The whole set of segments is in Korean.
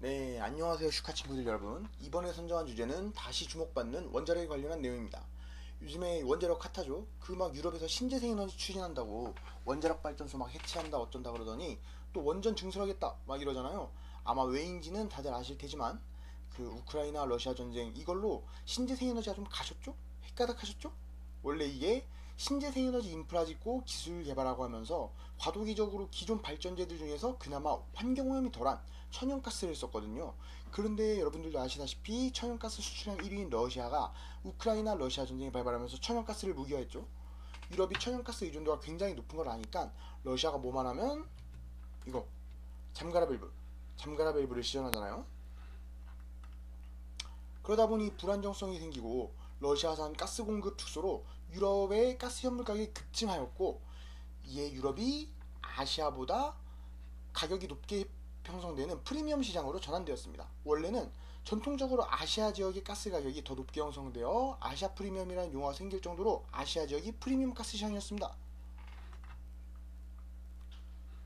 네, 안녕하세요 슈카 친구들 여러분. 이번에 선정한 주제는 다시 주목받는 원자력에 관련한 내용입니다. 요즘에 원자력 핫하죠. 그 막 유럽에서 신재생 에너지 추진한다고 원자력 발전소 막 해체한다 어쩐다 그러더니 또 원전 증설하겠다 막 이러잖아요. 아마 왜인지는 다들 아실 테지만 그 우크라이나 러시아 전쟁 이걸로 신재생 에너지가 좀 가셨죠? 헷가닥하셨죠? 원래 이게 신재생 에너지 인프라 짓고 기술 개발하고 하면서 과도기적으로 기존 발전제들 중에서 그나마 환경오염이 덜한 천연가스를 썼거든요. 그런데 여러분들도 아시다시피 천연가스 수출량 1위인 러시아가 우크라이나 러시아 전쟁이 발발하면서 천연가스를 무기화했죠. 유럽이 천연가스 의존도가 굉장히 높은 걸 아니까 러시아가 뭐만 하면 이거 잠가라 밸브를 시전하잖아요. 그러다 보니 불안정성이 생기고 러시아산 가스 공급 축소로 유럽의 가스 현물 가격이 급증하였고, 이에 유럽이 아시아보다 가격이 높게 형성되는 프리미엄 시장으로 전환되었습니다. 원래는 전통적으로 아시아 지역의 가스 가격이 더 높게 형성되어 아시아 프리미엄이라는 용어가 생길 정도로 아시아 지역이 프리미엄 가스 시장이었습니다.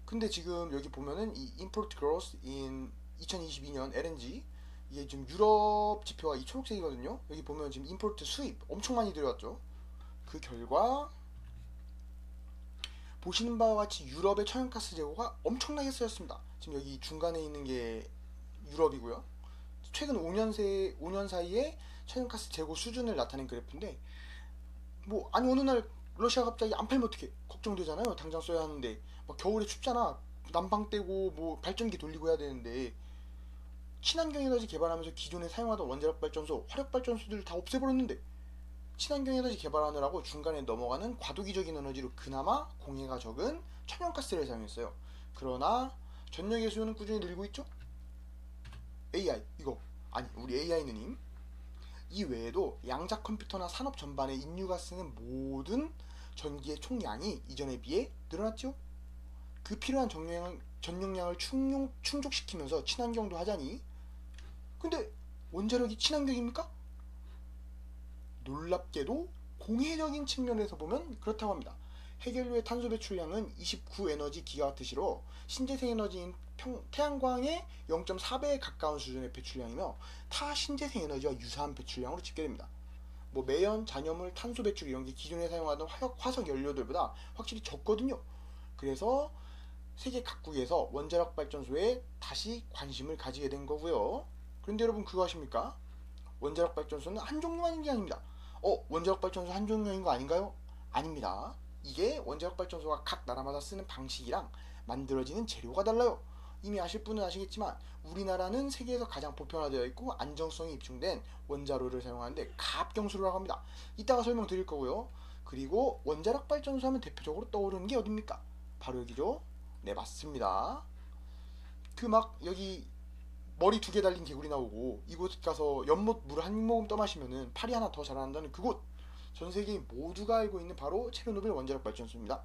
근데 지금 여기 보면은 이 import growth in 2022년 LNG, 이게 지금 유럽 지표가 이 초록색이거든요. 여기 보면 지금 임포트 수입 엄청 많이 들어왔죠. 그 결과 보시는 바와 같이 유럽의 천연가스 재고가 엄청나게 쓰였습니다. 지금 여기 중간에 있는 게 유럽이고요. 최근 5년 사이에 천연가스 재고 수준을 나타낸 그래프인데, 뭐 아니 어느 날 러시아가 갑자기 안 팔면 어떻게 걱정되잖아요. 당장 써야 하는데 막 겨울에 춥잖아. 난방 떼고 뭐 발전기 돌리고 해야 되는데, 친환경 에너지 개발하면서 기존에 사용하던 원자력 발전소, 화력 발전소들을 다 없애버렸는데 친환경 에너지 개발하느라고 중간에 넘어가는 과도기적인 에너지로 그나마 공해가 적은 천연가스를 사용했어요. 그러나 전력의 수요는 꾸준히 늘고 있죠? AI 이거 아니 우리 AI 누님, 이 외에도 양자 컴퓨터나 산업 전반에 인류가 쓰는 모든 전기의 총량이 이전에 비해 늘어났죠? 그 필요한 전용량을 충족시키면서 친환경도 하자니, 근데 원자력이 친환경입니까? 놀랍게도 공해적인 측면에서 보면 그렇다고 합니다. 해결료의 탄소 배출량은 29 에너지 기가와트시로 신재생 에너지인 태양광의 0.4배에 가까운 수준의 배출량이며 타 신재생 에너지와 유사한 배출량으로 집계됩니다. 뭐 매연, 잔여물, 탄소 배출 이런 게 기존에 사용하던 화석 연료들보다 확실히 적거든요. 그래서 세계 각국에서 원자력 발전소에 다시 관심을 가지게 된 거고요. 그런데 여러분 그거 아십니까? 원자력 발전소는 한 종류만인 게 아닙니다. 원자력 발전소 한 종류인 거 아닌가요? 아닙니다. 이게 원자력 발전소가 각 나라마다 쓰는 방식이랑 만들어지는 재료가 달라요. 이미 아실 분은 아시겠지만 우리나라는 세계에서 가장 보편화되어 있고 안정성이 입증된 원자로를 사용하는데 가압경수로라고 합니다. 이따가 설명드릴 거고요. 그리고 원자력 발전소 하면 대표적으로 떠오르는 게 어딥니까? 바로 여기죠. 네, 맞습니다. 그 막 여기 머리 2개 달린 개구리 나오고 이곳 가서 연못 물 한 모금 떠마시면은 팔이 하나 더 자란다는 그곳, 전 세계인 모두가 알고 있는 바로 체르노빌 원자력 발전소입니다.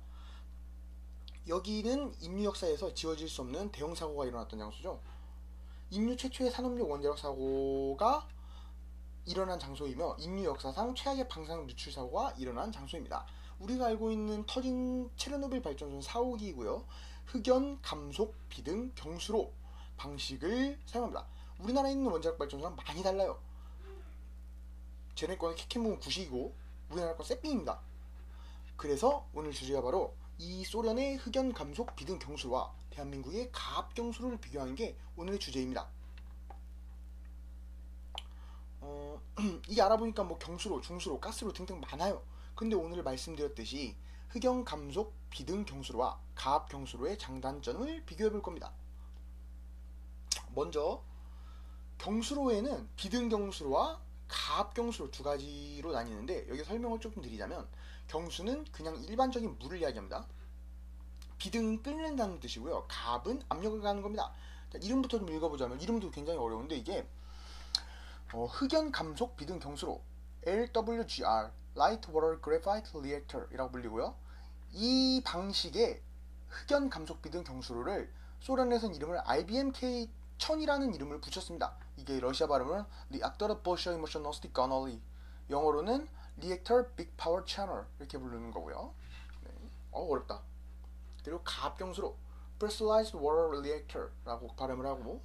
여기는 인류 역사에서 지워질 수 없는 대형 사고가 일어났던 장소죠. 인류 최초의 산업용 원자력 사고가 일어난 장소이며 인류 역사상 최악의 방사능 누출 사고가 일어난 장소입니다. 우리가 알고 있는 터진 체르노빌 발전소는 4호기이고요. 흑연, 감속, 비등, 경수로 방식을 사용합니다. 우리나라에 있는 원자력 발전소랑 많이 달라요. 쟤네 거는 캐캐묵은 구식이고 우리나라 건 세핑입니다. 그래서 오늘 주제가 바로 이 소련의 흑연, 감속, 비등, 경수로와 대한민국의 가압 경수로를 비교하는 게 오늘의 주제입니다. 이게 알아보니까 뭐 경수로, 중수로, 가스로 등등 많아요. 근데 오늘 말씀드렸듯이 흑연, 감속, 비등, 경수로와 가압 경수로의 장단점을 비교해 볼 겁니다. 먼저 경수로에는 비등 경수로와 가압 경수로 두 가지로 나뉘는데, 여기 설명을 조금 드리자면 경수는 그냥 일반적인 물을 이야기합니다. 비등은 끓는다는 뜻이고요. 가압은 압력을 가하는 겁니다. 자, 이름부터 좀 읽어보자면, 이름도 굉장히 어려운데 이게 흑연 감속 비등 경수로 LWGR Light Water Graphite Reactor 이라고 불리고요. 이 방식의 흑연 감속 비등 경수로를 소련에서는 이름을 IBM-K 1000이라는 이름을 붙였습니다. 이게 러시아 발음은 Reactor Большой Мощности Каналы, 영어로는 Reactor Big Power Channel 이렇게 부르는 거고요. 네. 어렵다. 그리고 가압 경수로 Pressurized Water Reactor라고 발음을 하고,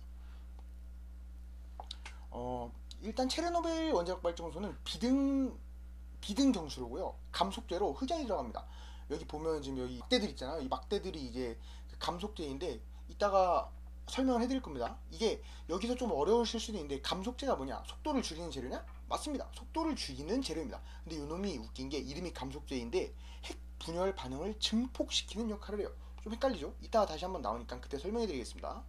일단 체르노빌 원자력 발전소는 비등 정수로고요. 감속재로 흑연이 들어갑니다. 여기 보면 지금 여기 막대들 있잖아요. 이 막대들이 이제 그 감속재인데 이따가 설명을 해드릴 겁니다. 이게 여기서 좀 어려우실 수도 있는데 감속재가 뭐냐? 속도를 줄이는 재료냐? 맞습니다. 속도를 줄이는 재료입니다. 근데 요놈이 웃긴 게 이름이 감속재인데 핵 분열 반응을 증폭시키는 역할을 해요. 좀 헷갈리죠? 이따가 다시 한번 나오니까 그때 설명해드리겠습니다.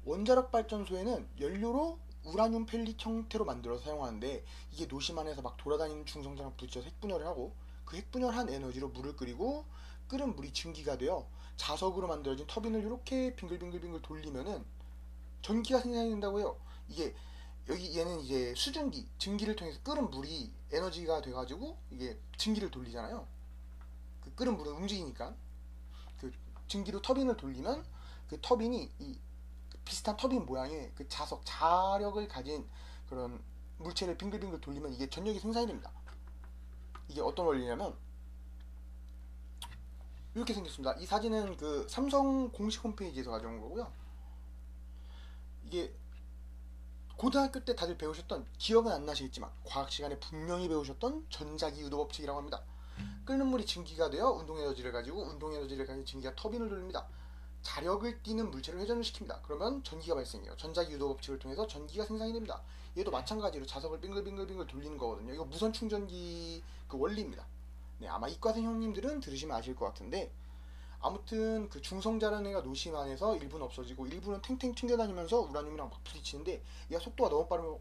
원자력 발전소에는 연료로 우라늄 펠릿 형태로 만들어서 사용하는데 이게 노심 안에서 막 돌아다니는 중성자랑 부딪혀서 핵분열을 하고 그 핵분열한 에너지로 물을 끓이고 끓은 물이 증기가 되어 자석으로 만들어진 터빈을 이렇게 빙글빙글빙글 돌리면은 전기가 생산이 된다고 해요. 이게 여기 얘는 이제 수증기, 증기를 통해서 끓은 물이 에너지가 돼가지고 이게 증기를 돌리잖아요. 그 끓은 물은 움직이니까 그 증기로 터빈을 돌리면 그 터빈이 이 비슷한 터빈 모양의 그 자석, 자력을 가진 그런 물체를 빙글빙글 돌리면 이게 전력이 생산이 됩니다. 이게 어떤 원리냐면 이렇게 생겼습니다. 이 사진은 그 삼성 공식 홈페이지에서 가져온 거고요. 이게 고등학교 때 다들 배우셨던, 기억은 안 나시겠지만 과학 시간에 분명히 배우셨던 전자기 유도 법칙이라고 합니다. 끓는 물이 증기가 되어 운동 에너지를 가지고 운동 에너지를 가진 증기가 터빈을 돌립니다. 자력을 띠는 물체를 회전을 시킵니다. 그러면 전기가 발생해요. 전자기 유도 법칙을 통해서 전기가 생산이 됩니다. 얘도 마찬가지로 자석을 빙글빙글빙글 돌리는 거거든요. 이거 무선 충전기 그 원리입니다. 네, 아마 이과생 형님들은 들으시면 아실 것 같은데 아무튼 그 중성자라는 애가 노심 안에서 일부는 없어지고 일부는 탱탱 튕겨다니면서 우라늄이랑 막 부딪히는데 얘가 속도가 너무 빠르면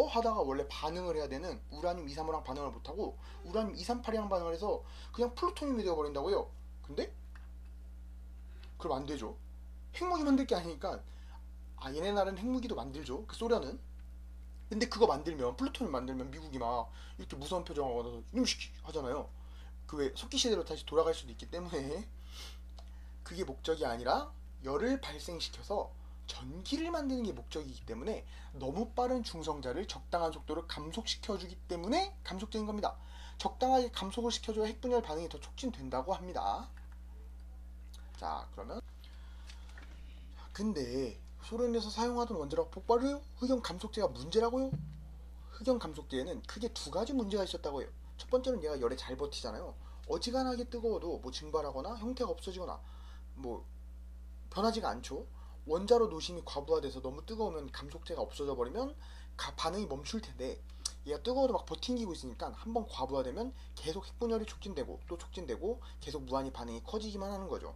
하다가 원래 반응을 해야 되는 우라늄 235랑 반응을 못하고 우라늄 238이랑 반응을 해서 그냥 플루토늄이 되어버린다고요. 근데 그럼 안 되죠. 핵무기 만들 게 아니니까 얘네 나라는 핵무기도 만들죠. 그 소련은. 근데 그거 만들면 플루토늄 만들면 미국이 막 이렇게 무서운 표정하고 나서 이놈식 하잖아요. 그 왜 석기 시대로 다시 돌아갈 수도 있기 때문에 그게 목적이 아니라 열을 발생시켜서 전기를 만드는 게 목적이기 때문에 너무 빠른 중성자를 적당한 속도로 감속시켜주기 때문에 감속제인 겁니다. 적당하게 감속을 시켜줘야 핵분열 반응이 더 촉진된다고 합니다. 자, 그러면 근데 소련에서 사용하던 원자력 폭발을 흑연 감속제가 문제라고요? 흑연 감속제에는 크게 두 가지 문제가 있었다고 해요. 첫 번째는 얘가 열에 잘 버티잖아요. 어지간하게 뜨거워도 뭐 증발하거나 형태가 없어지거나 뭐 변하지가 않죠. 원자로 노심이 과부하돼서 너무 뜨거우면 감속제가 없어져 버리면 반응이 멈출 텐데 얘가 뜨거워도 막 버팅기고 있으니까 한번 과부하되면 계속 핵분열이 촉진되고 또 촉진되고 계속 무한히 반응이 커지기만 하는 거죠.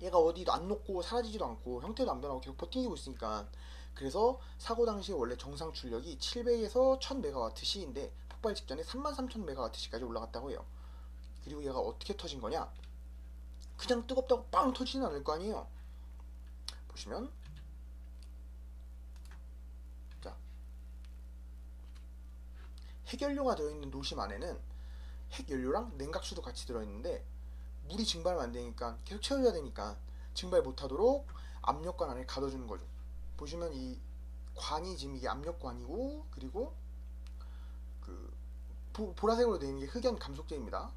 얘가 어디도 안 녹고 사라지지도 않고 형태도 안 변하고 계속 버팅기고 있으니까 그래서 사고 당시에 원래 정상 출력이 700에서 1000MWC인데 폭발 직전에 33,000MWC까지 올라갔다고 해요. 그리고 얘가 어떻게 터진 거냐? 그냥 뜨겁다고 빵 터지진 않을 거 아니에요. 보시면 자, 핵연료가 들어있는 노심 안에는 핵연료랑 냉각수도 같이 들어있는데 물이 증발을 안 되니까 계속 채워줘야 되니까 증발 못하도록 압력관 안에 가둬주는 거죠. 보시면 이 관이 지금 이게 압력관이고 그리고 그 보라색으로 되어 있는 게 흑연 감속제입니다.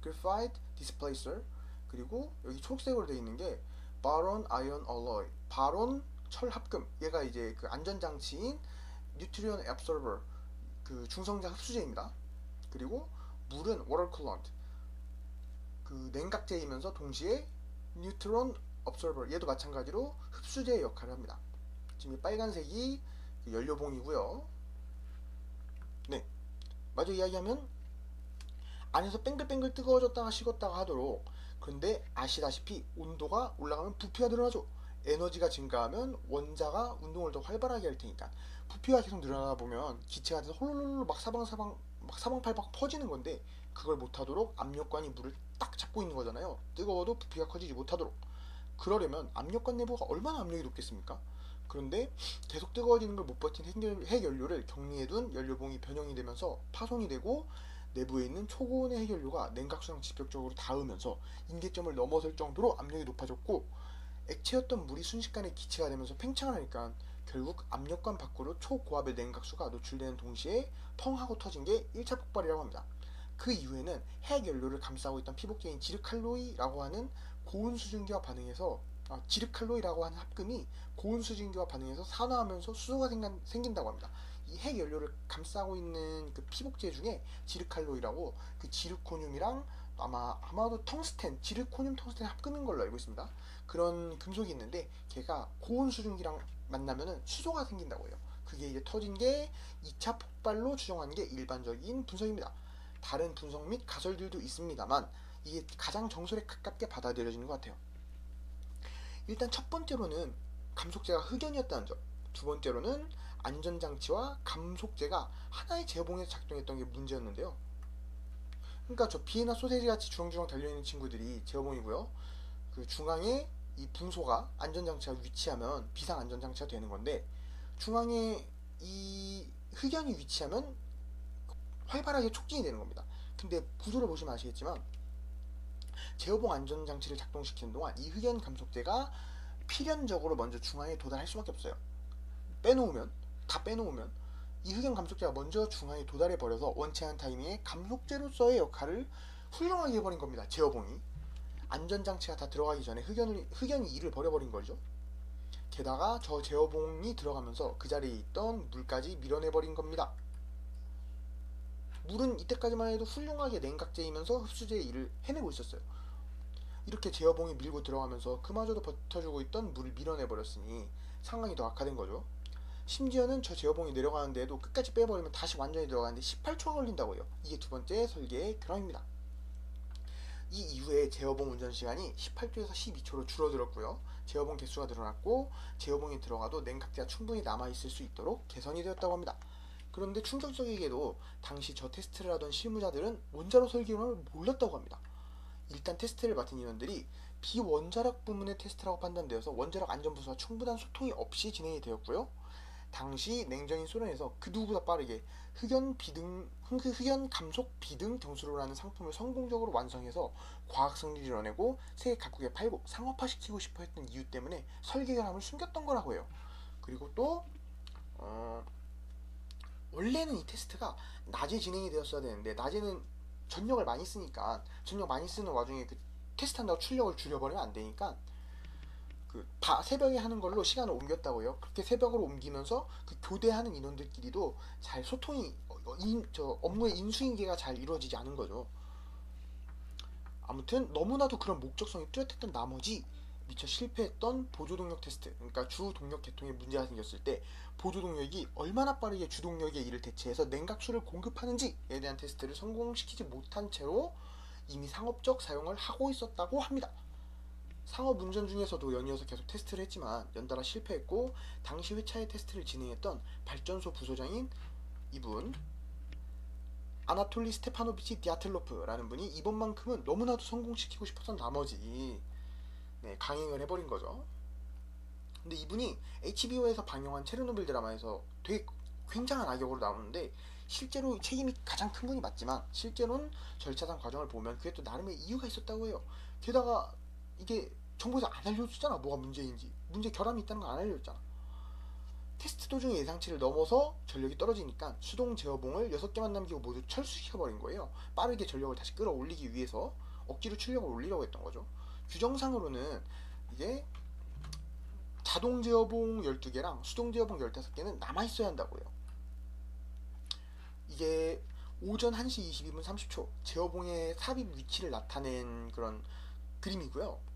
Graphite Displacer. 그리고 여기 초록색으로 되어 있는 게 바론 아이언 얼로이, 바론 철 합금. 얘가 이제 그 안전장치인 뉴트리온 앱소버, 그 중성자 흡수제입니다. 그리고 물은 워터 쿨런트, 그 냉각제이면서 동시에 뉴트론 업소버, 얘도 마찬가지로 흡수제의 역할을 합니다. 지금 이 빨간색이 그 연료봉이고요. 네, 마저 이야기하면 안에서 뱅글뱅글 뜨거워졌다가 식었다가 하도록. 그런데 아시다시피 온도가 올라가면 부피가 늘어나죠. 에너지가 증가하면 원자가 운동을 더 활발하게 할 테니까 부피가 계속 늘어나다 보면 기체가 돼서 홀로홀로 막 사방팔방 퍼지는 건데 그걸 못하도록 압력관이 물을 딱 잡고 있는 거잖아요. 뜨거워도 부피가 커지지 못하도록. 그러려면 압력관 내부가 얼마나 압력이 높겠습니까? 그런데 계속 뜨거워지는 걸 못 버틴 핵연료를 격리해둔 연료봉이 변형이 되면서 파손이 되고 내부에 있는 초고온의 핵연료가 냉각수랑 직접적으로 닿으면서 임계점을 넘어설 정도로 압력이 높아졌고 액체였던 물이 순식간에 기체가 되면서 팽창을 하니까 결국 압력관 밖으로 초고압의 냉각수가 노출되는 동시에 펑 하고 터진 게 1차 폭발이라고 합니다. 그 이후에는 핵연료를 감싸고 있던 피복제인 지르칼로이라고 하는 고온 수증기와 반응해서 지르칼로이라고 하는 합금이 고온 수증기와 반응해서 산화하면서 수소가 생긴다고 합니다. 이 핵 연료를 감싸고 있는 그 피복제 중에 지르칼로이라고 그 지르코늄이랑 아마도 텅스텐, 지르코늄 텅스텐 합금인 걸로 알고 있습니다. 그런 금속이 있는데 걔가 고온 수증기랑 만나면은 수소가 생긴다고 해요. 그게 이제 터진 게 2차 폭발로 추정하는 게 일반적인 분석입니다. 다른 분석 및 가설들도 있습니다만 이게 가장 정설에 가깝게 받아들여지는 것 같아요. 일단 첫 번째로는 감속제가 흑연이었다는 점, 두 번째로는 안전장치와 감속제가 하나의 제어봉에서 작동했던 게 문제였는데요. 그러니까 저 비엔나 소세지 같이 주렁주렁 달려있는 친구들이 제어봉이고요. 그 중앙에 이 분소가 안전장치가 위치하면 비상 안전장치가 되는 건데, 중앙에 이 흑연이 위치하면 활발하게 촉진이 되는 겁니다. 근데 구조를 보시면 아시겠지만 제어봉 안전장치를 작동시키는 동안 이 흑연 감속제가 필연적으로 먼저 중앙에 도달할 수밖에 없어요. 다 빼놓으면 이 흑연 감속제가 먼저 중앙에 도달해 버려서 원치 않은 타이밍에 감속제로서의 역할을 훌륭하게 해버린 겁니다. 제어봉이 안전장치가 다 들어가기 전에 흑연이 일을 버려버린 거죠. 게다가 저 제어봉이 들어가면서 그 자리에 있던 물까지 밀어내버린 겁니다. 물은 이때까지만 해도 훌륭하게 냉각제이면서 흡수제의 일을 해내고 있었어요. 이렇게 제어봉이 밀고 들어가면서 그마저도 버텨주고 있던 물을 밀어내버렸으니 상황이 더 악화된 거죠. 심지어는 저 제어봉이 내려가는 데에도 끝까지 빼버리면 다시 완전히 들어가는데 18초가 걸린다고 해요. 이게 두 번째 설계의 결함입니다. 이 이후에 제어봉 운전 시간이 18초에서 12초로 줄어들었고요. 제어봉 개수가 늘어났고 제어봉이 들어가도 냉각제가 충분히 남아있을 수 있도록 개선이 되었다고 합니다. 그런데 충격적이게도 당시 저 테스트를 하던 실무자들은 원자로 설계를 몰랐다고 합니다. 일단 테스트를 맡은 인원들이 비원자력 부문의 테스트라고 판단되어서 원자력 안전부서와 충분한 소통이 없이 진행이 되었고요. 당시 냉전인 소련에서 그 누구보다 빠르게 흑연 감속 비등 경수로라는 상품을 성공적으로 완성해서 과학 승리를 이뤄내고 세계 각국에 팔고 상업화시키고 싶어 했던 이유 때문에 설계 결함을 숨겼던 거라고 해요. 그리고 또 원래는 이 테스트가 낮에 진행이 되었어야 되는데 낮에는 전력을 많이 쓰니까 전력 많이 쓰는 와중에 그 테스트한다고 출력을 줄여버리면 안 되니까 새벽에 하는 걸로 시간을 옮겼다고요. 그렇게 새벽으로 옮기면서 그 교대하는 인원들끼리도 잘 소통이 업무의 인수인계가 잘 이루어지지 않은 거죠. 아무튼 너무나도 그런 목적성이 뚜렷했던 나머지 미처 실패했던 보조동력 테스트, 그러니까 주동력 계통에 문제가 생겼을 때 보조동력이 얼마나 빠르게 주동력의 일을 대체해서 냉각수를 공급하는지에 대한 테스트를 성공시키지 못한 채로 이미 상업적 사용을 하고 있었다고 합니다. 상업 운전 중에서도 연이어서 계속 테스트를 했지만 연달아 실패했고, 당시 회차의 테스트를 진행했던 발전소 부소장인 이분 아나톨리 스테파노비치 디아틀로프라는 분이 이번만큼은 너무나도 성공시키고 싶었던 나머지 강행을 해버린 거죠. 근데 이분이 HBO에서 방영한 체르노빌 드라마에서 되게 굉장한 악역으로 나오는데, 실제로 책임이 가장 큰 분이 맞지만 실제로는 절차상 과정을 보면 그게 또 나름의 이유가 있었다고 해요. 게다가 이게 정부에서 안 알려줬잖아. 뭐가 문제인지, 문제 결함이 있다는 거 안 알려줬잖아. 테스트 도중에 예상치를 넘어서 전력이 떨어지니까 수동 제어봉을 6개만 남기고 모두 철수시켜버린 거예요. 빠르게 전력을 다시 끌어올리기 위해서 억지로 출력을 올리려고 했던 거죠. 규정상으로는 이제 자동 제어봉 12개랑 수동 제어봉 15개는 남아있어야 한다고요. 이게 오전 1시 22분 30초 제어봉의 삽입 위치를 나타낸 그런 그림이고요.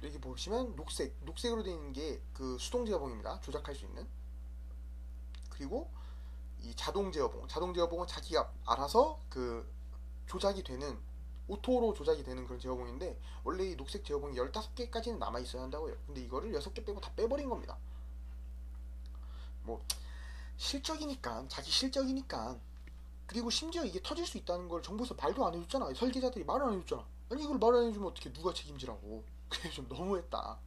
여기 보시면 녹색으로 되어 있는 게 그 수동 제어봉입니다. 조작할 수 있는. 그리고 이 자동제어봉은 자기가 알아서 그 조작이 되는, 오토로 조작이 되는 그런 제어봉인데, 원래 이 녹색 제어봉이 15개까지는 남아 있어야 한다고요. 근데 이거를 6개 빼고 다 빼버린 겁니다. 뭐 실적이니까, 자기 실적이니까. 그리고 심지어 이게 터질 수 있다는 걸 정부에서 말도 안 해줬잖아. 설계자들이 말을 안 해줬잖아. 아니 이걸 말 안 해주면 어떻게 누가 책임지라고. 그게 좀 너무했다.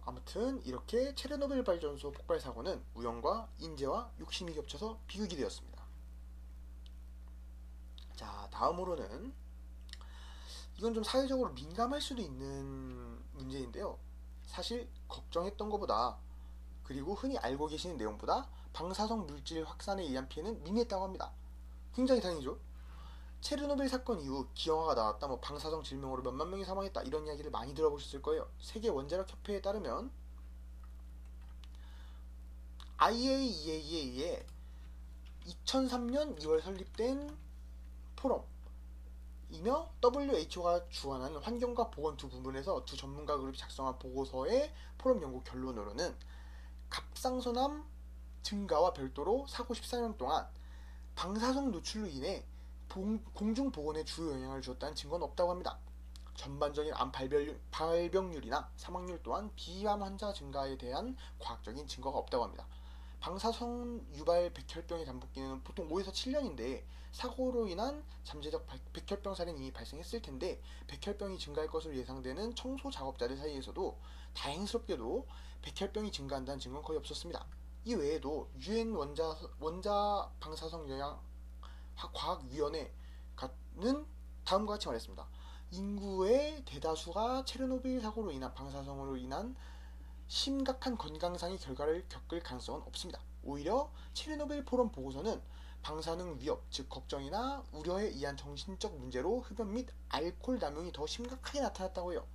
아무튼 이렇게 체르노빌 발전소 폭발 사고는 우연과 인재와 욕심이 겹쳐서 비극이 되었습니다. 자, 다음으로는 이건 좀 사회적으로 민감할 수도 있는 문제인데요. 사실 걱정했던 것보다, 그리고 흔히 알고 계시는 내용보다 방사성 물질 확산에 의한 피해는 미미했다고 합니다. 굉장히 다행이죠. 체르노빌 사건 이후 기형아가 나왔다, 뭐 방사성 질병으로 몇만 명이 사망했다, 이런 이야기를 많이 들어보셨을 거예요. 세계 원자력 협회에 따르면 IAEA에 의해 2003년 2월 설립된 포럼이며 WHO가 주관하는 환경과 보건 두 부분에서 두 전문가 그룹이 작성한 보고서의 포럼 연구 결론으로는 갑상선암 증가와 별도로 사고 14년 동안 방사성 노출로 인해 공중보건에 주요 영향을 주었다는 증거는 없다고 합니다. 전반적인 암 발병률이나 사망률 또한 비암 환자 증가에 대한 과학적인 증거가 없다고 합니다. 방사성 유발 백혈병의 잠복기는 보통 5에서 7년인데 사고로 인한 잠재적 백혈병 사례는 이미 발생했을 텐데 백혈병이 증가할 것으로 예상되는 청소 작업자들 사이에서도 다행스럽게도 백혈병이 증가한다는 증거는 거의 없었습니다. 이 외에도 유엔 원자 방사성 영향 과학위원회는 다음과 같이 말했습니다. 인구의 대다수가 체르노빌 사고로 인한 방사성으로 인한 심각한 건강상의 결과를 겪을 가능성은 없습니다. 오히려 체르노빌 포럼 보고서는 방사능 위협, 즉 걱정이나 우려에 의한 정신적 문제로 흡연 및 알코올 남용이 더 심각하게 나타났다고 해요.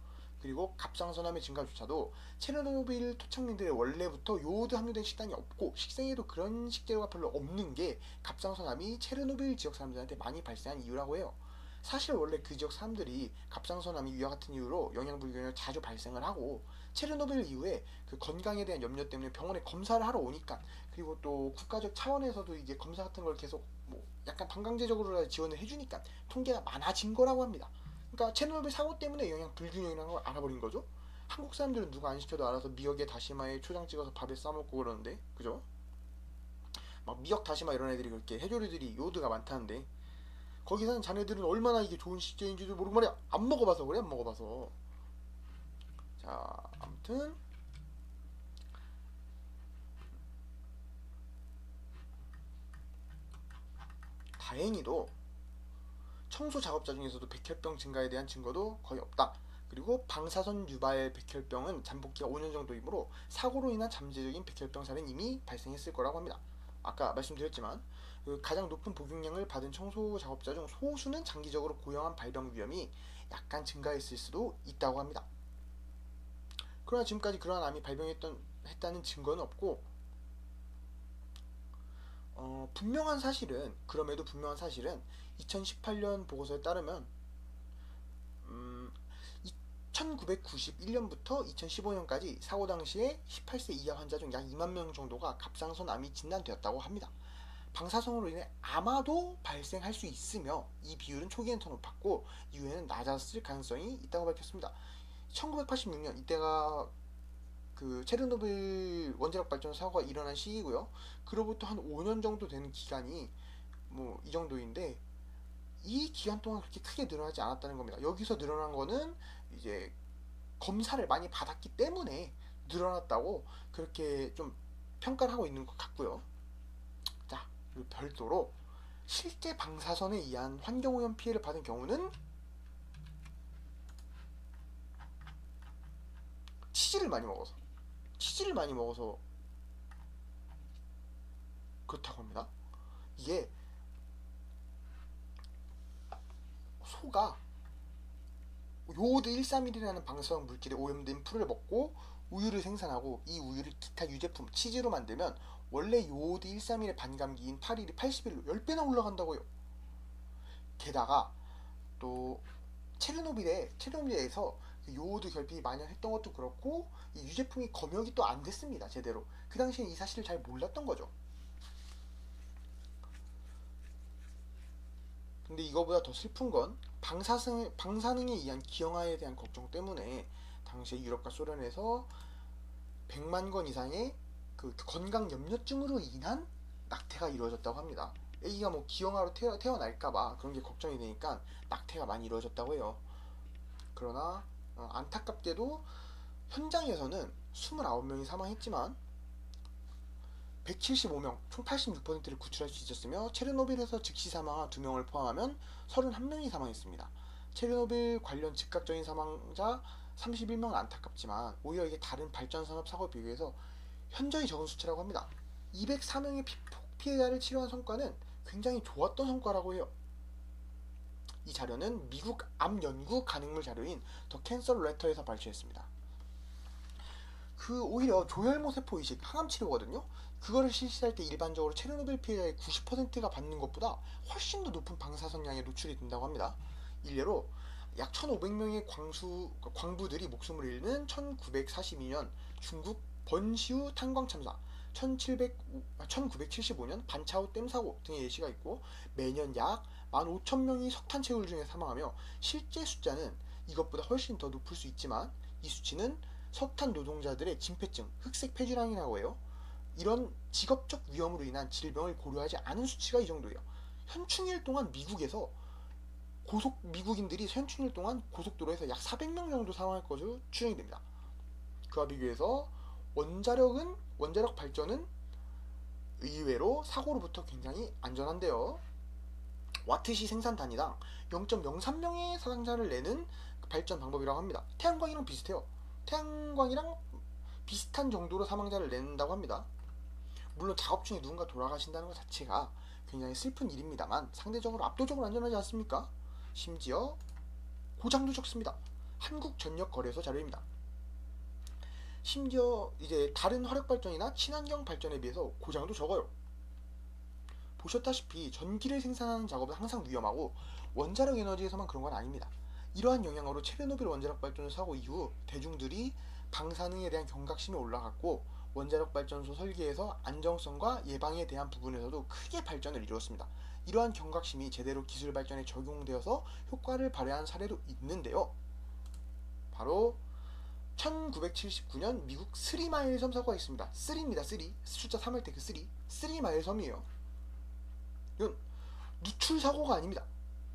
그리고 갑상선암의 증가조차도 체르노빌 토착민들의 원래부터 요오드 함유된 식단이 없고 식생에도 그런 식재료가 별로 없는 게 갑상선암이 체르노빌 지역 사람들한테 많이 발생한 이유라고 해요. 사실 원래 그 지역 사람들이 갑상선암이 위와 같은 이유로 영양불균형을 자주 발생을 하고 체르노빌 이후에 그 건강에 대한 염려 때문에 병원에 검사를 하러 오니까, 그리고 또 국가적 차원에서도 이제 검사 같은 걸 계속 뭐 약간 반강제적으로 지원을 해주니까 통계가 많아진 거라고 합니다. 그러니까 체르노빌 사고 때문에 영양 불균형이라는 걸 알아버린 거죠. 한국 사람들은 누가 안 시켜도 알아서 미역에 다시마에 초장 찍어서 밥에 싸먹고 그러는데, 그죠? 막 미역 다시마 이런 애들이 그렇게 해조류들이 요오드가 많다는데 거기 사는 자네들은 얼마나 이게 좋은 식재인지도 모르고 말이야. 안 먹어봐서 그래, 안 먹어봐서. 자, 아무튼 다행히도 청소 작업자 중에서도 백혈병 증가에 대한 증거도 거의 없다. 그리고 방사선 유발 백혈병은 잠복기가 5년 정도이므로 사고로 인한 잠재적인 백혈병 사례는 이미 발생했을 거라고 합니다. 아까 말씀드렸지만 그 가장 높은 복용량을 받은 청소 작업자 중 소수는 장기적으로 고형암 발병 위험이 약간 증가했을 수도 있다고 합니다. 그러나 지금까지 그러한 암이 발병했다는 증거는 없고, 그럼에도 분명한 사실은 2018년 보고서에 따르면 1991년부터 2015년까지 사고 당시에 18세 이하 환자 중 약 2만 명 정도가 갑상선암이 진단되었다고 합니다. 방사성으로 인해 아마도 발생할 수 있으며 이 비율은 초기에는 더 높았고 이후에는 낮았을 가능성이 있다고 밝혔습니다. 1986년 이때가 그 체르노빌 원자력 발전 사고가 일어난 시기고요. 그로부터 한 5년 정도 되는 기간이 뭐 이 정도인데 이 기간 동안 그렇게 크게 늘어나지 않았다는 겁니다. 여기서 늘어난 거는 이제 검사를 많이 받았기 때문에 늘어났다고 그렇게 좀 평가를 하고 있는 것 같고요. 자, 그리고 별도로 실제 방사선에 의한 환경오염 피해를 받은 경우는 치즈를 많이 먹어서 그렇다고 합니다. 이게 소가 요오드 131이라는 방사성 물질에 오염된 풀을 먹고 우유를 생산하고 이 우유를 기타 유제품 치즈로 만들면 원래 요오드 131의 반감기인 8일이 81로 10배나 올라간다고요. 게다가 또 체르노빌에서 요오드 결핍이 만연했던 것도 그렇고 이 유제품이 검역이 또 안 됐습니다. 제대로. 그 당시에 이 사실을 잘 몰랐던 거죠. 근데 이거보다 더 슬픈 건 방사능에 의한 기형아에 대한 걱정 때문에 당시에 유럽과 소련에서 100만 건 이상의 그 건강 염려증으로 인한 낙태가 이루어졌다고 합니다. 애기가 뭐 기형아로 태어날까봐 그런 게 걱정이 되니까 낙태가 많이 이루어졌다고 해요. 그러나 안타깝게도 현장에서는 29명이 사망했지만 175명, 총 86%를 구출할 수 있었으며 체르노빌에서 즉시 사망한 2명을 포함하면 31명이 사망했습니다. 체르노빌 관련 즉각적인 사망자 31명은 안타깝지만 오히려 이게 다른 발전산업 사고에 비교해서 현저히 적은 수치라고 합니다. 204명의 피해자를 치료한 성과는 굉장히 좋았던 성과라고 해요. 이 자료는 미국 암 연구 가능물 자료인 더 캔서 레터에서 발췌했습니다. 오히려 조혈모 세포 이식 항암 치료거든요. 그거를 실시할 때 일반적으로 체르노빌 피해자의 90%가 받는 것보다 훨씬 더 높은 방사선량에 노출이 된다고 합니다. 일례로 약 1,500명의 광부들이 목숨을 잃는 1942년 중국 번시우 탄광 참사, 1975년 반차오 댐 사고 등의 예시가 있고, 매년 약 15,000명이 석탄 채굴 중에 사망하며 실제 숫자는 이것보다 훨씬 더 높을 수 있지만, 이 수치는 석탄 노동자들의 진폐증, 흑색 폐질환이라고 해요. 이런 직업적 위험으로 인한 질병을 고려하지 않은 수치가 이 정도예요. 현충일 동안 미국인들이 현충일 동안 고속도로에서 약 400명 정도 사망할 것으로 추정이 됩니다. 그와 비교해서 원자력 발전은 의외로 사고로부터 굉장히 안전한데요. 와트시 생산 단위당 0.03명의 사상자를 내는 발전 방법이라고 합니다. 태양광이랑 비슷해요. 태양광이랑 비슷한 정도로 사망자를 낸다고 합니다. 물론 작업 중에 누군가 돌아가신다는 것 자체가 굉장히 슬픈 일입니다만 상대적으로 압도적으로 안전하지 않습니까? 심지어 고장도 적습니다. 한국전력거래소 자료입니다. 심지어 이제 다른 화력발전이나 친환경 발전에 비해서 고장도 적어요. 보셨다시피 전기를 생산하는 작업은 항상 위험하고 원자력 에너지에서만 그런 건 아닙니다. 이러한 영향으로 체르노빌 원자력 발전소 사고 이후 대중들이 방사능에 대한 경각심이 올라갔고, 원자력 발전소 설계에서 안정성과 예방에 대한 부분에서도 크게 발전을 이루었습니다. 이러한 경각심이 제대로 기술 발전에 적용되어서 효과를 발휘한 사례도 있는데요. 바로 1979년 미국 스리마일 섬 사고가 있습니다. 3입니다. 3. 숫자 3할 때 그 3. 3마일 섬이에요. 이건 누출 사고가 아닙니다.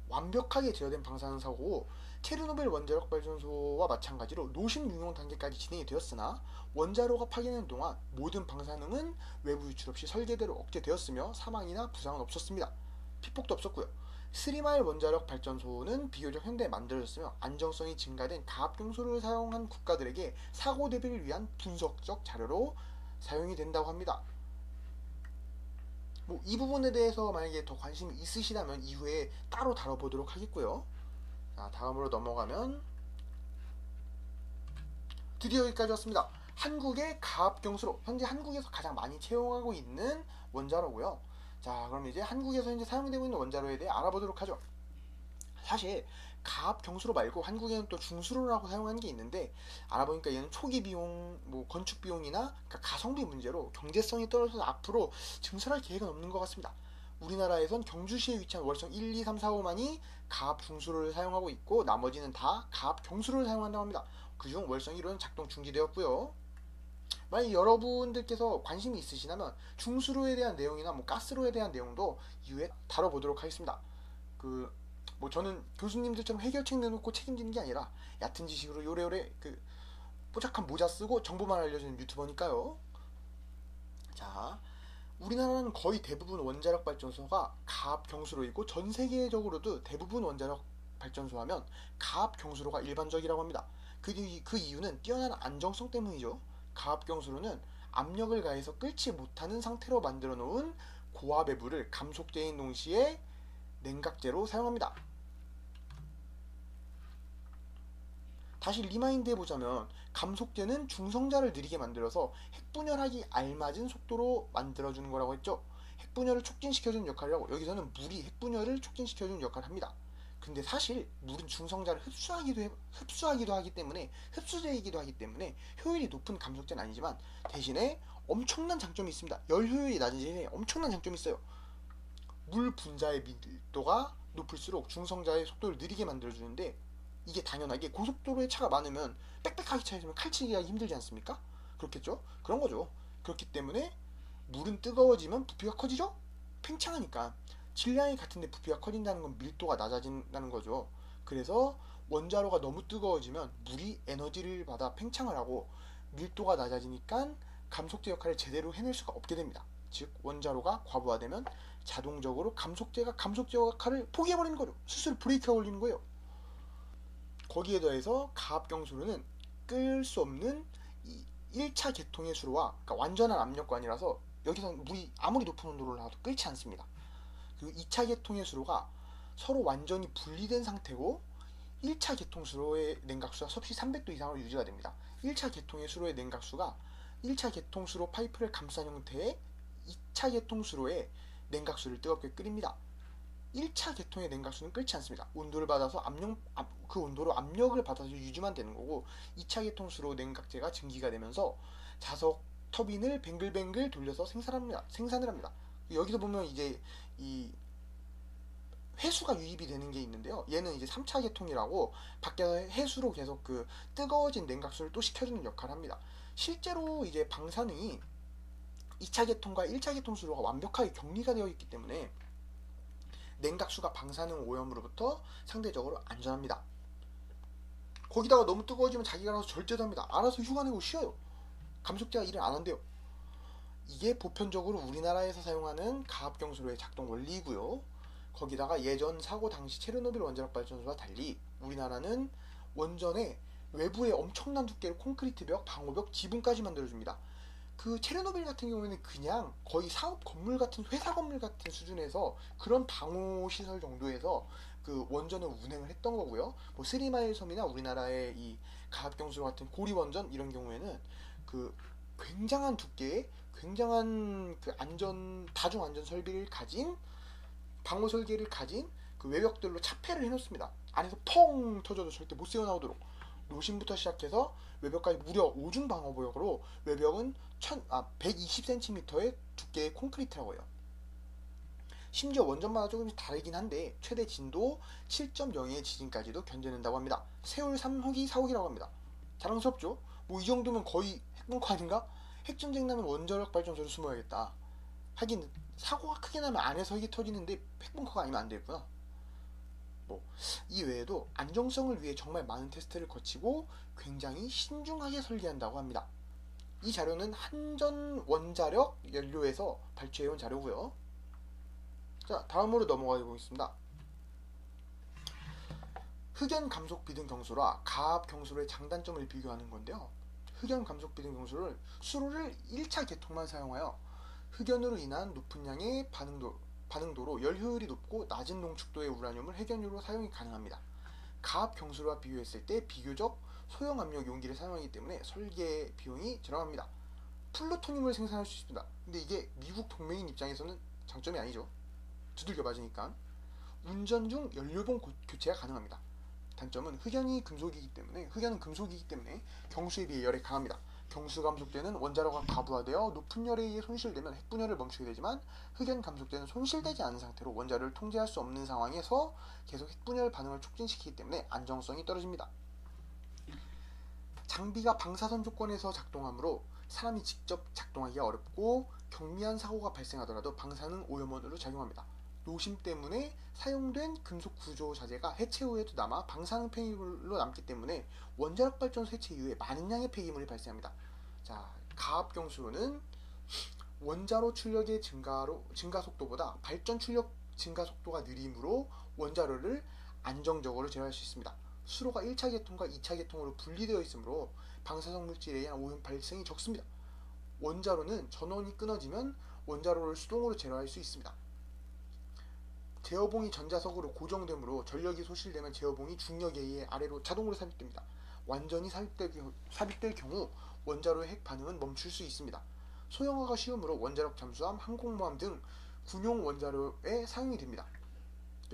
완벽하게 제어된 방사능 사고고, 체르노빌 원자력 발전소와 마찬가지로 노심 융용 단계까지 진행이 되었으나 원자로가 파괴되는 동안 모든 방사능은 외부 유출 없이 설계대로 억제되었으며 사망이나 부상은 없었습니다. 피폭도 없었고요. 3마일 원자력 발전소는 비교적 현대에 만들어졌으며 안정성이 증가된 가압경수를 사용한 국가들에게 사고 대비를 위한 분석적 자료로 사용이 된다고 합니다. 이 부분에 대해서 만약에 더 관심이 있으시다면 이후에 따로 다뤄보도록 하겠고요. 자, 다음으로 넘어가면 드디어 여기까지 왔습니다. 한국의 가압경수로, 현재 한국에서 가장 많이 채용하고 있는 원자로고요. 자, 그럼 이제 한국에서 현재 사용되고 있는 원자로에 대해 알아보도록 하죠. 사실 가압경수로 말고 한국에는 또 중수로라고 사용하는 게 있는데, 알아보니까 얘는 초기 비용, 건축 비용이나 그러니까 가성비 문제로 경제성이 떨어져서 앞으로 증설할 계획은 없는 것 같습니다. 우리나라에선 경주시에 위치한 월성 1, 2, 3, 4, 5만이 가압중수로를 사용하고 있고, 나머지는 다 가압경수로를 사용한다고 합니다. 그중 월성 1호는 작동 중지되었고요. 만약 여러분들께서 관심이 있으시다면 중수로에 대한 내용이나 가스로에 대한 내용도 이후에 다뤄보도록 하겠습니다. 저는 교수님들처럼 해결책 내놓고 책임지는 게 아니라 얕은 지식으로 요래요래 뽀짝한 모자 쓰고 정보만 알려주는 유튜버니까요. 자, 우리나라는 거의 대부분 원자력 발전소가 가압 경수로이고, 전 세계적으로도 대부분 원자력 발전소 하면 가압 경수로가 일반적이라고 합니다. 그 이유는 뛰어난 안정성 때문이죠. 가압 경수로는 압력을 가해서 끓지 못하는 상태로 만들어 놓은 고압의 물을 감속제인 동시에 냉각제로 사용합니다. 다시 리마인드 해보자면, 감속제는 중성자를 느리게 만들어서 핵분열하기 알맞은 속도로 만들어주는 거라고 했죠. 핵분열을 촉진시켜주는 역할을 하고, 여기서는 물이 핵분열을 촉진시켜주는 역할을 합니다. 근데 사실 물은 중성자를 흡수하기도 하기 때문에, 흡수제이기도 하기 때문에 효율이 높은 감속제는 아니지만 대신에 엄청난 장점이 있습니다. 열 효율이 낮은 대신에 엄청난 장점이 있어요. 물 분자의 밀도가 높을수록 중성자의 속도를 느리게 만들어주는데, 이게 당연하게 고속도로에 차가 많으면 빽빽하게 차 있으면 칼치기 하기 힘들지 않습니까? 그렇겠죠? 그런 거죠. 그렇기 때문에 물은 뜨거워지면 부피가 커지죠? 팽창하니까. 질량이 같은데 부피가 커진다는 건 밀도가 낮아진다는 거죠. 그래서 원자로가 너무 뜨거워지면 물이 에너지를 받아 팽창을 하고, 밀도가 낮아지니까 감속제 역할을 제대로 해낼 수가 없게 됩니다. 즉 원자로가 과부하되면 자동적으로 감속제가 감속제 역할을 포기해버리는 거죠. 스스로 브레이크가 걸리는 거예요. 거기에 더해서 가압경수로는 끌 수 없는 이 1차 계통의 수로와, 그러니까 완전한 압력관이라서 여기서 물이 아무리 높은 온도로 나와도 끓지 않습니다. 그리고 2차 계통의 수로가 서로 완전히 분리된 상태고 1차 개통 수로의 냉각수가 섭씨 300도 이상으로 유지가 됩니다. 1차 개통의 수로의 냉각수가 1차 개통 수로 파이프를 감싼 형태의 2차 개통 수로의 냉각수를 뜨겁게 끓입니다. 1차 개통의 냉각수는 끓지 않습니다. 온도를 받아서 그 온도로 압력을 받아서 유지만 되는 거고 2차 개통 수로 냉각제가 증기가 되면서 자석 터빈을 뱅글뱅글 돌려서 생산을 합니다. 여기서 보면 이제 이 회수가 유입이 되는 게 있는데요. 얘는 이제 3차 개통이라고 밖에서 해수로 계속 그 뜨거워진 냉각수를 또 식혀주는 역할을 합니다. 실제로 이제 방사능이 2차 개통과 1차 개통 수로가 완벽하게 격리가 되어 있기 때문에 냉각수가 방사능 오염으로부터 상대적으로 안전합니다. 거기다가 너무 뜨거워지면 자기가 알아서 절제도 합니다. 알아서 휴가 내고 쉬어요. 감속제가 일을 안 한대요. 이게 보편적으로 우리나라에서 사용하는 가압경수로의 작동 원리이고요. 거기다가 예전 사고 당시 체르노빌 원자력 발전소와 달리 우리나라는 원전의 외부에 엄청난 두께의 콘크리트 벽, 방호벽, 지붕까지 만들어줍니다. 그 체르노빌 같은 경우에는 그냥 거의 사업 건물 같은 회사 건물 같은 수준에서 그런 방호 시설 정도에서 그 원전을 운행을 했던 거고요. 뭐 스리마일 섬이나 우리나라의 이 가압경수 같은 고리 원전 이런 경우에는 그 굉장한 두께의 굉장한 그 다중 안전 설비를 가진 방어 설계를 가진 그 외벽들로 차폐를 해놓습니다. 안에서 펑 터져도 절대 못 새어나오도록 로신부터 시작해서 외벽까지 무려 5중 방어구역으로 외벽은 120cm의 두께의 콘크리트라고 해요. 심지어 원전마다 조금씩 다르긴 한데 최대 진도 7.0의 지진까지도 견뎌낸다고 합니다. 세월 3호기 4호기라고 합니다. 자랑스럽죠? 뭐 이 정도면 거의 핵bun커 아닌가? 핵전쟁 나면 원자력 발전소로 숨어야겠다. 하긴 사고가 크게 나면 안에서 핵이 터지는데 핵bun커가 아니면 안 되겠구나. 뭐 이 외에도 안정성을 위해 정말 많은 테스트를 거치고 굉장히 신중하게 설계한다고 합니다. 이 자료는 한전 원자력 연료에서 발췌해온 자료고요. 자, 다음으로 넘어가 보겠습니다. 흑연 감속 비등 경수와 가압 경수로의 장단점을 비교하는 건데요. 흑연 감속 비등 경수를 수로를 1차 개통만 사용하여 흑연으로 인한 높은 양의 반응도로 열 효율이 높고 낮은 농축도의 우라늄을 핵연료로 사용이 가능합니다. 가압 경수로와 비교했을 때 비교적 소형 압력 용기를 사용하기 때문에 설계 비용이 저렴합니다. 플루토늄을 생산할 수 있습니다. 근데 이게 미국 동맹인 입장에서는 장점이 아니죠. 두들겨 맞으니까. 운전 중 연료봉 교체가 가능합니다. 단점은 흑연은 금속이기 때문에 경수에 비해 열에 강합니다. 경수 감속제는 원자로가 과부하되어 높은 열에 의해 손실되면 핵분열을 멈추게 되지만 흑연 감속제는 손실되지 않은 상태로 원자로를 통제할 수 없는 상황에서 계속 핵분열 반응을 촉진시키기 때문에 안정성이 떨어집니다. 장비가 방사선 조건에서 작동하므로 사람이 직접 작동하기가 어렵고 경미한 사고가 발생하더라도 방사능 오염원으로 작용합니다. 노심 때문에 사용된 금속 구조 자재가 해체 후에도 남아 방사능 폐기물로 남기 때문에 원자력 발전소 해체 이후에 많은 양의 폐기물이 발생합니다. 자, 가압 경수로는 원자로 출력의 증가 속도보다 발전 출력 증가 속도가 느리므로 원자로를 안정적으로 제어할 수 있습니다. 수로가 1차 계통과 2차 계통으로 분리되어 있으므로 방사성 물질에 의한 오염 발생이 적습니다. 원자로는 전원이 끊어지면 원자로를 수동으로 제어할 수 있습니다. 제어봉이 전자석으로 고정되므로 전력이 소실되면 제어봉이 중력에 의해 아래로 자동으로 삽입됩니다. 완전히 삽입될 경우 원자로의 핵 반응은 멈출 수 있습니다. 소형화가 쉬우므로 원자력 잠수함, 항공모함 등 군용 원자로에 사용이 됩니다.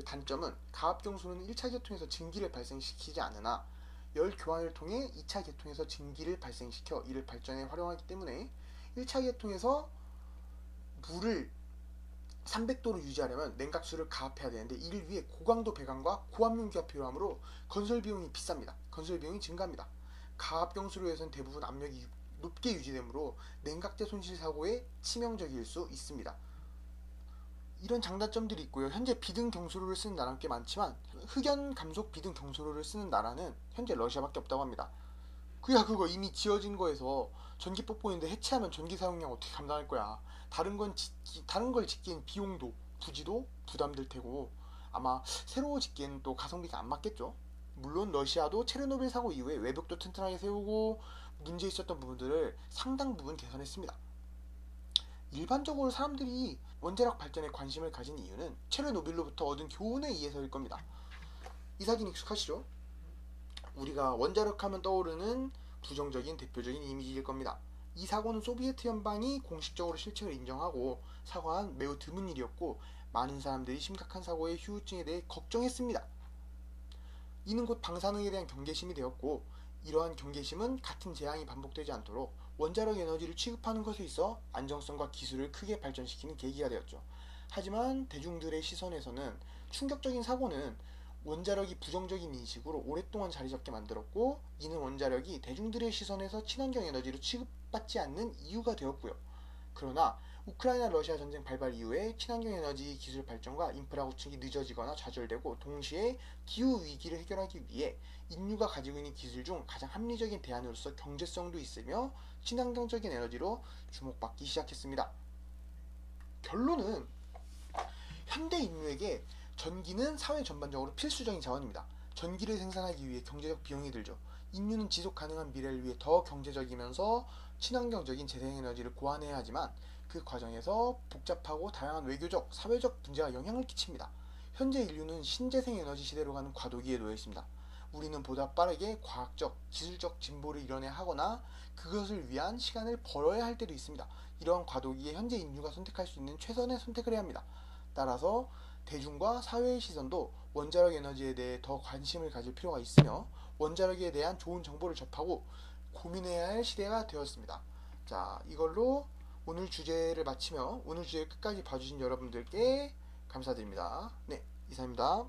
단점은 가압 경수는 1차 계통에서 증기를 발생시키지 않으나 열 교환을 통해 2차 계통에서 증기를 발생시켜 이를 발전에 활용하기 때문에 1차 계통에서 물을 300도로 유지하려면 냉각수를 가압해야 되는데 이를 위해 고강도 배관과 고압용기가 필요하므로 건설 비용이 비쌉니다. 건설 비용이 증가합니다. 가압 경수로에서는 대부분 압력이 높게 유지되므로 냉각제 손실 사고에 치명적일 수 있습니다. 이런 장단점들이 있고요. 현재 비등 경수로를 쓰는 나라는 꽤 많지만 흑연 감속 비등 경수로를 쓰는 나라는 현재 러시아밖에 없다고 합니다. 그거 이미 지어진 거에서 전기 뽀뽀인데 해체하면 전기 사용량 어떻게 감당할 거야. 다른 걸 짓기엔 비용도 부지도 부담될 테고 아마 새로 짓기엔 또 가성비가 안 맞겠죠. 물론 러시아도 체르노빌 사고 이후에 외벽도 튼튼하게 세우고 문제 있었던 부분들을 상당 부분 개선했습니다. 일반적으로 사람들이 원자력 발전에 관심을 가진 이유는 체르노빌로부터 얻은 교훈에 의해서일 겁니다. 이 사진 익숙하시죠? 우리가 원자력 하면 떠오르는 부정적인 대표적인 이미지일 겁니다. 이 사고는 소비에트 연방이 공식적으로 실책을 인정하고 사과한 매우 드문 일이었고 많은 사람들이 심각한 사고의 후유증에 대해 걱정했습니다. 이는 곧 방사능에 대한 경계심이 되었고 이러한 경계심은 같은 재앙이 반복되지 않도록 원자력 에너지를 취급하는 것에 있어 안정성과 기술을 크게 발전시키는 계기가 되었죠. 하지만 대중들의 시선에서는 충격적인 사고는 원자력이 부정적인 인식으로 오랫동안 자리 잡게 만들었고 이는 원자력이 대중들의 시선에서 친환경 에너지로 취급받지 않는 이유가 되었고요. 그러나 우크라이나 러시아 전쟁 발발 이후에 친환경 에너지 기술 발전과 인프라 구축이 늦어지거나 좌절되고 동시에 기후 위기를 해결하기 위해 인류가 가지고 있는 기술 중 가장 합리적인 대안으로서 경제성도 있으며 친환경적인 에너지로 주목받기 시작했습니다. 결론은 현대 인류에게 전기는 사회 전반적으로 필수적인 자원입니다. 전기를 생산하기 위해 경제적 비용이 들죠. 인류는 지속 가능한 미래를 위해 더 경제적이면서 친환경적인 재생에너지를 고안해야 하지만 그 과정에서 복잡하고 다양한 외교적, 사회적 문제가 영향을 끼칩니다. 현재 인류는 신재생에너지 시대로 가는 과도기에 놓여 있습니다. 우리는 보다 빠르게 과학적, 기술적 진보를 이뤄내야 하거나 그것을 위한 시간을 벌어야 할 때도 있습니다. 이러한 과도기에 현재 인류가 선택할 수 있는 최선의 선택을 해야 합니다. 따라서 대중과 사회의 시선도 원자력 에너지에 대해 더 관심을 가질 필요가 있으며 원자력에 대한 좋은 정보를 접하고 고민해야 할 시대가 되었습니다. 자, 이걸로 오늘 주제를 마치며 오늘 주제 끝까지 봐주신 여러분들께 감사드립니다. 네, 이상입니다.